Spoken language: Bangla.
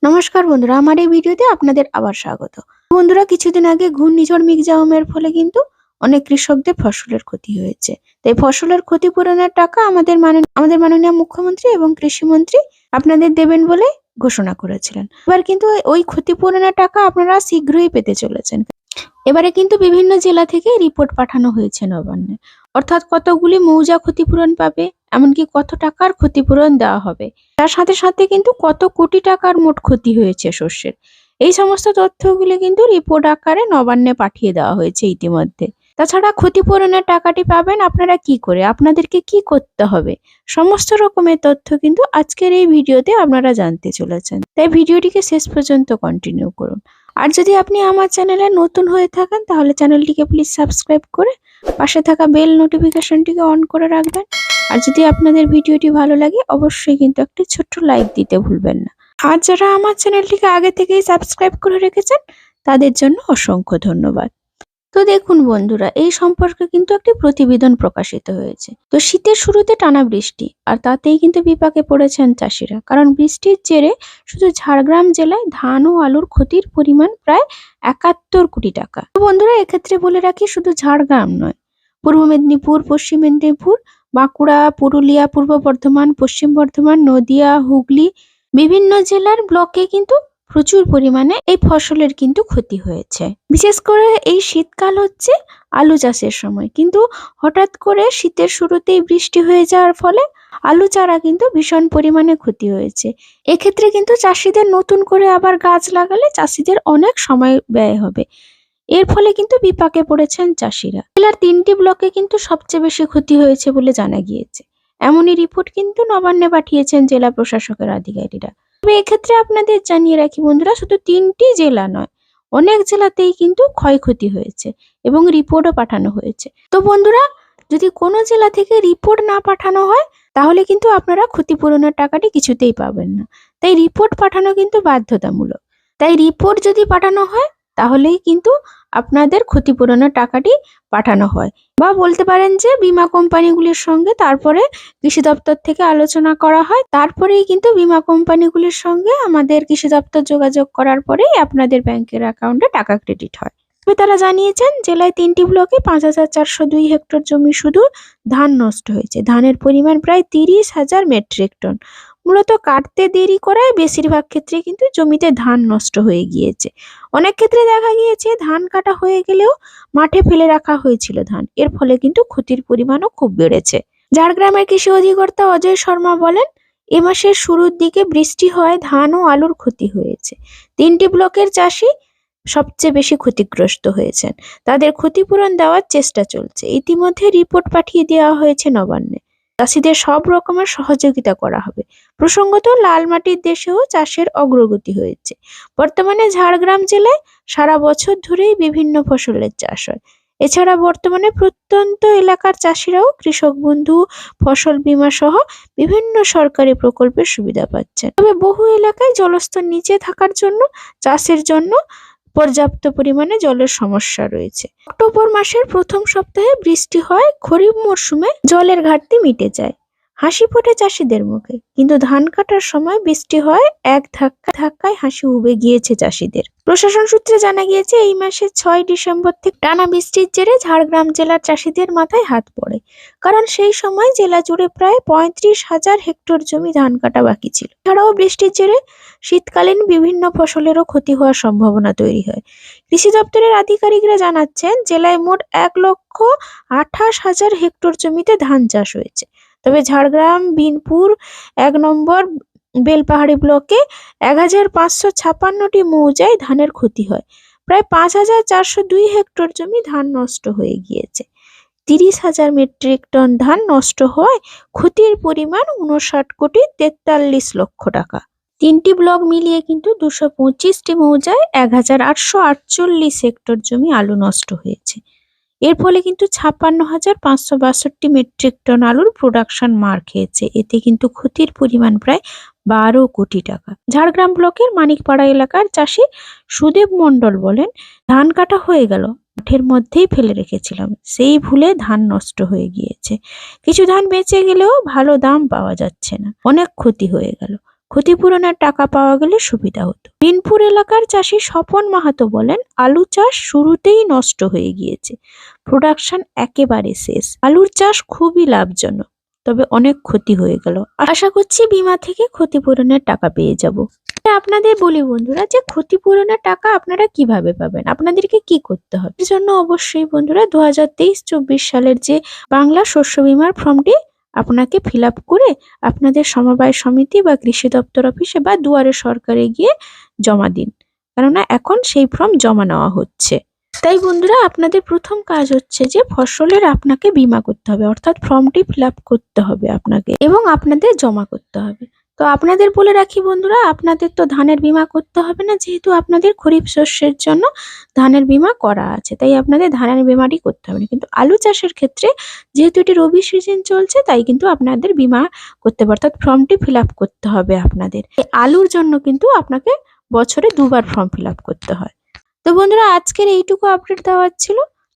নমস্কার বন্ধুরা, আমার এই ভিডিওতে আপনাদের আবার স্বাগত। বন্ধুরা, কিছুদিন আগে ঘূর্ণিঝড় মিগজাউমের ফলে কিন্তু অনেক কৃষকদের ফসলের ক্ষতি হয়েছে। তাই ফসলের ক্ষতিপূরণের টাকা আমাদের মাননীয় মুখ্যমন্ত্রী এবং কৃষিমন্ত্রী আপনাদের দেবেন বলে ঘোষণা করেছিলেন। এবার কিন্তু ওই ক্ষতিপূরণের টাকা আপনারা শীঘ্রই পেতে চলেছেন। এবারে কিন্তু বিভিন্ন জেলা থেকে রিপোর্ট পাঠানো হয়েছে নবান্নে, অর্থাৎ কতগুলি মৌজা ক্ষতিপূরণ পাবে, এমনকি কত টাকার ক্ষতিপূরণ দেওয়া হবে, তার সাথে সাথে কিন্তু কত কোটি টাকার মোট ক্ষতি হয়েছে শস্যের। এই সমস্ত তথ্যগুলি কিন্তু রিপোর্ট আকারে নবান্নে পাঠিয়ে দেওয়া হয়েছে ইতিমধ্যে। তাছাড়া ক্ষতিপূরণের টাকাটি পাবেন আপনারা কি করে, আপনাদেরকে কি করতে হবে, সমস্ত রকমের তথ্য কিন্তু আজকের এই ভিডিওতে আপনারা জানতে চলেছেন। তাই ভিডিওটিকে শেষ পর্যন্ত কন্টিনিউ করুন। আর যদি আপনি আমার চ্যানেলে নতুন হয়ে থাকেন তাহলে চ্যানেলটিকে প্লিজ সাবস্ক্রাইব করে পাশে থাকা বেল নোটিফিকেশনটিকে অন করে রাখবেন। আর যদি আপনাদের ভিডিওটি ভালো লাগে অবশ্যই কিন্তু একটি ছোট্ট লাইক দিতে ভুলবেন না। আর যারা আমার চ্যানেলটিকে আগে থেকেই সাবস্ক্রাইব করে রেখেছেন তাদের জন্য অসংখ্য ধন্যবাদ। তো দেখুন বন্ধুরা, এই সম্পর্কে কিন্তু একটি প্রতিবেদন প্রকাশিত হয়েছে। তো শীতের শুরুতে টানা বৃষ্টি, আর তাতেই কিন্তু বিপাকে পড়েছেন চাষিরা, কারণ বৃষ্টির জেরে শুধু ঝাড়গ্রাম জেলায় ধান ও আলুর ক্ষতির পরিমাণ প্রায় ৭১ কোটি টাকা। তো বন্ধুরা, এক্ষেত্রে বলে রাখি শুধু ঝাড়গ্রাম নয়, পূর্ব মেদিনীপুর, পশ্চিম মেদিনীপুর, বাঁকুড়া, পুরুলিয়া, পূর্ব বর্ধমান, পশ্চিম বর্ধমান, নদিয়া, হুগলি, বিভিন্ন জেলার ব্লকে কিন্তু প্রচুর পরিমাণে এই ফসলের কিন্তু ক্ষতি হয়েছে। বিশেষ করে এই শীতকাল হচ্ছে আলু চাষের সময়, কিন্তু হঠাৎ করে শীতের শুরুতেই বৃষ্টি হয়ে যাওয়ার ফলে আলু চারা কিন্তু ভীষণ পরিমাণে ক্ষতি হয়েছে। এক্ষেত্রে কিন্তু চাষিদের নতুন করে আবার গাছ লাগালে চাষিদের অনেক সময় ব্যয় হবে। এর ফলে কিন্তু বিপাকে পড়েছেন চাষিরা। জেলার ৩টি ব্লকে কিন্তু সবচেয়ে বেশি ক্ষতি হয়েছে বলে জানা গিয়েছে। এমনই রিপোর্ট কিন্তু নবান্নে পাঠিয়েছেন জেলা প্রশাসকের আধিকারিকরা। তবে এক্ষেত্রে আপনাদের জানিয়ে রাখি বন্ধুরা, শুধু ৩টি জেলা নয়, অনেক জেলাতেই কিন্তু ক্ষয়ক্ষতি হয়েছে এবং রিপোর্টও পাঠানো হয়েছে। তো বন্ধুরা, যদি কোনো জেলা থেকে রিপোর্ট না পাঠানো হয় তাহলে কিন্তু আপনারা ক্ষতিপূরণের টাকাটি কিছুতেই পাবেন না। তাই রিপোর্ট পাঠানো কিন্তু বাধ্যতামূলক। তাই রিপোর্ট যদি পাঠানো হয় তাহলেই কিন্তু আপনাদের ক্ষতিপূরণের টাকাটি পাঠানো হয়, বা বলতে পারেন যে বীমা কোম্পানিগুলির সঙ্গে তারপরে কৃষি দপ্তর থেকে আলোচনা করা হয়, তারপরেই কিন্তু বীমা কোম্পানিগুলির সঙ্গে আমাদের কৃষি দপ্তর যোগাযোগ করার পরেই আপনাদের ব্যাংকের অ্যাকাউন্টে টাকা ক্রেডিট হয়। তবে তারা জানিয়েছেন জেলায় ৩টি ব্লকে ৫,৪০২ হেক্টর জমি শুধু ধান নষ্ট হয়েছে। ধানের পরিমাণ প্রায় ৩০,০০০ মেট্রিক টন। মূলত কাটতে দেরি করায় বেশিরভাগ ক্ষেত্রে কিন্তু জমিতে ধান নষ্ট হয়ে গিয়েছে। অনেক ক্ষেত্রে দেখা গিয়েছে ধান কাটা হয়ে গেলেও মাঠে ফেলে রাখা হয়েছিল ধান, এর ফলে কিন্তু ক্ষতির পরিমাণও খুব বেড়েছে। ঝাড়গ্রামের কৃষি অধিকর্তা অজয় শর্মা বলেন, এ মাসের শুরুর দিকে বৃষ্টি হওয়ায় ধান ও আলুর ক্ষতি হয়েছে। ৩টি ব্লকের চাষি সবচেয়ে বেশি ক্ষতিগ্রস্ত হয়েছেন। তাদের ক্ষতিপূরণ দেওয়ার চেষ্টা চলছে। ইতিমধ্যে রিপোর্ট পাঠিয়ে দেওয়া হয়েছে নবান্নে। চাষিদের সব রকমের সহযোগিতা করা হবে। প্রসঙ্গত, লাল মাটির দেশেও চাষের অগ্রগতি হয়েছে। বর্তমানে ঝাড়গ্রাম জেলায় সারা বছর ধরেই বিভিন্ন ফসলের চাষ হয়। এছাড়া বর্তমানে প্রত্যন্ত এলাকার চাষিরাও কৃষক বন্ধু, ফসল বীমা সহ বিভিন্ন সরকারি প্রকল্পের সুবিধা পাচ্ছেন। তবে বহু এলাকায় জলস্তর নিচে থাকার জন্য চাষের জন্য পর্যাপ্ত পরিমাণে জলের সমস্যা রয়েছে। অক্টোবর মাসের প্রথম সপ্তাহে বৃষ্টি হয়, খরিফ মরশুমে জলের ঘাটতি মিটে যায়। হাসি ফোটে চাষিদের মুখে, কিন্তু ধান কাটার সময় বৃষ্টি হয় এক ধাক্কায় হাসি উবে গিয়েছে চাষিদের। প্রশাসন সূত্রে জানা গিয়েছে এই মাসের ৬ ডিসেম্বর থেকে টানা বৃষ্টির জেরে ঝাড়গ্রাম জেলার চাষিদের মাথায় হাত পড়ে, কারণ সেই সময় জেলা জুড়ে প্রায় ৩৫,০০০ হেক্টর জমি ধান কাটা বাকি ছিল। এছাড়াও বৃষ্টির জেরে শীতকালীন বিভিন্ন ফসলেরও ক্ষতি হওয়ার সম্ভাবনা তৈরি হয়। কৃষি দপ্তরের আধিকারিকরা জানাচ্ছেন জেলায় মোট ১,২৮,০০০ হেক্টর জমিতে ধান চাষ হয়েছে। তবে ঝাড়গ্রাম, বিনপুর ১ নম্বর বেলপাহাড়ি ব্লকে ১,৫৫৬টি মৌজায় ধানের ক্ষতি হয়। প্রায় ৫,৪০২ হেক্টর জমি ধান নষ্ট হয়ে গিয়েছে। ৩০,০০০ মেট্রিক টন ধান নষ্ট হওয়ায় ক্ষতির পরিমাণ ৫৯,৪৩,০০,০০০ টাকা। ৩টি ব্লক মিলিয়ে কিন্তু ২২৫টি মৌজায় ১,৮৪৮ হেক্টর জমি আলু নষ্ট হয়েছে। এর ফলে কিন্তু ৫৬,৫৬২ মেট্রিক টন আলুর প্রোডাকশন মার খেয়েছে। এতে কিন্তু ক্ষতির পরিমাণ প্রায় ১২ কোটি টাকা। ঝাড়গ্রাম ব্লকের মানিকপাড়া এলাকার চাষি সুদেব মণ্ডল বলেন, ধান কাটা হয়ে গেল, মাঠের মধ্যেই ফেলে রেখেছিলাম, সেই ভুলে ধান নষ্ট হয়ে গিয়েছে। কিছু ধান বেঁচে গেলেও ভালো দাম পাওয়া যাচ্ছে না, অনেক ক্ষতি হয়ে গেল। ক্ষতিপূরণের টাকা পাওয়া গেলে সুবিধা হতো। বিনপুর এলাকার চাষি স্বপন মাহাতো বলেন, আলু চাষ শুরুতেই নষ্ট হয়ে গিয়েছে, প্রোডাকশন একেবারে শেষ। আলুর চাষ খুবই লাভজনক, তবে অনেক ক্ষতি হয়ে গেল। আশা করছি বীমা থেকে ক্ষতিপূরণের টাকা পেয়ে যাব। আপনাদের বলি বন্ধুরা, যে ক্ষতিপূরণের টাকা আপনারা কিভাবে পাবেন, আপনাদেরকে কি করতে হবে। এর জন্য অবশ্যই বন্ধুরা 2023-24 সালের যে বাংলা শস্য বীমার ফর্মটি আপনাকে ফিল আপ করে আপনাদের সমবায় সমিতি বা কৃষি দপ্তর অফিসে বা দুয়ারে সরকারে গিয়ে জমা দিন, কেননা এখন সেই ফর্ম জমা নেওয়া হচ্ছে। তাই বন্ধুরা আপনাদের প্রথম কাজ হচ্ছে যে ফসলের আপনাকে বীমা করতে হবে, অর্থাৎ ফর্মটি ফিল আপ করতে হবে আপনাকে এবং আপনাদের জমা করতে হবে। তো আপনাদের বলে রাখি বন্ধুরা, আপনাদের তো ধানের বীমা করতে হবে না, যেহেতু আপনাদের খরিফ শস্যের জন্য ধানের বীমা করা আছে, তাই আপনাদের ধানের বীমাটি করতে হবে না। কিন্তু আলু চাষের ক্ষেত্রে যেহেতু এটি রবি সিজন চলছে, তাই কিন্তু আপনাদের বীমা করতে হবে, অর্থাৎ ফর্মটি ফিল আপ করতে হবে আপনাদের। এই আলুর জন্য কিন্তু আপনাকে বছরে 2 বার ফর্ম ফিল আপ করতে হয়। তো বন্ধুরা আজকের এইটুকু আপডেট দেওয়ার ছিল।